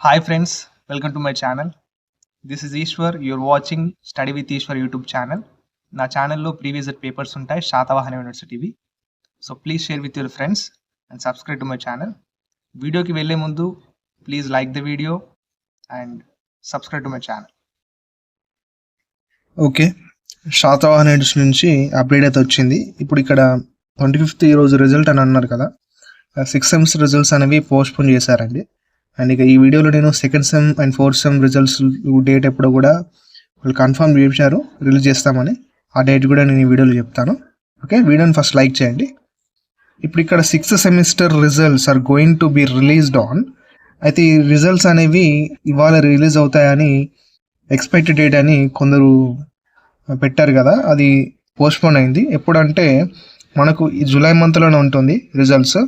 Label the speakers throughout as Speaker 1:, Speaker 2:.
Speaker 1: Hi friends, welcome to my channel. This is Ishwar. You're watching Study with Ishwar YouTube channel. నా ఛానల్లో previous papers ఉంటాయి శాతవాహన యూనివర్సిటీవి. So please share with your friends and subscribe to my channel. వీడియోకి వెళ్ళే ముందు please like the video and subscribe to my channel.
Speaker 2: Okay, Satavahana university నుంచి update అయితే వచ్చింది. ఇప్పుడు ఇక్కడ 25th ఈరోజు రిజల్ట్ అని అన్నారు కదా, 6th సెమిస్టర్ రిజల్ట్స్ అనేవి పోస్ట్పోన్ చేశారండి. అండ్ ఇక ఈ వీడియోలో నేను 2nd sem and 4th sem results date ఎప్పుడో కూడా వాళ్ళు కన్ఫర్మ్ చేశారు, రిలీజ్ చేస్తామని. ఆ డేట్ కూడా నేను ఈ వీడియోలో చెప్తాను. ఓకే, వీడియోని ఫస్ట్ లైక్ చేయండి. ఇప్పుడు ఇక్కడ 6th semester results are going to be released on. అయితే ఈ రిజల్ట్స్ అనేవి ఇవాళ రిలీజ్ అవుతాయని ఎక్స్పెక్టెడ్ డేట్ అని కొందరు పెట్టారు కదా, అది పోస్ట్పోన్ అయింది. ఎప్పుడంటే మనకు ఈ జూలై మంత్లోనే ఉంటుంది రిజల్ట్స్.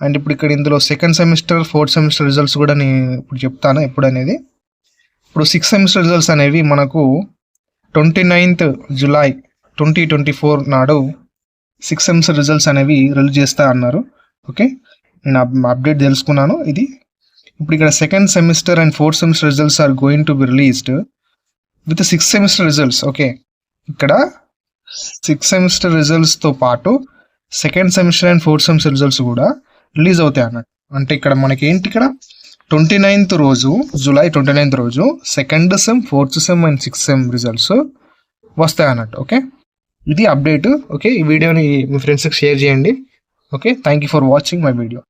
Speaker 2: అండ్ ఇప్పుడు ఇక్కడ ఇందులో 2nd semester 4th semester results కూడా నేను ఇప్పుడు చెప్తాను ఎప్పుడు అనేది. ఇప్పుడు 6th సెమిస్టర్ రిజల్ట్స్ అనేవి మనకు 29th జూలై 2024 నాడు 6th సెమిస్టర్ రిజల్ట్స్ అనేవి రిలీజ్ చేస్తా అన్నారు. ఓకే, నేను అప్డేట్ తెలుసుకున్నాను ఇది. ఇప్పుడు ఇక్కడ 2nd semester and 4th semester results are going to be released with 6th semester results. Okay, ఇక్కడ 6th సెమిస్టర్ రిజల్ట్స్తో పాటు 2nd semester and 4th semester results కూడా రిలీజ్ అవుతాయి అన్నట్టు. అంటే ఇక్కడ మనకి ఏంటి, ఇక్కడ 29th రోజు జూలై 29th రోజు 2nd sem 4th sem and 6th sem results వస్తాయి అన్నట్టు. ఓకే, ఇది అప్డేట్. ఓకే, ఈ వీడియోని మీ ఫ్రెండ్స్కి షేర్ చేయండి. Okay, thank you for watching my video.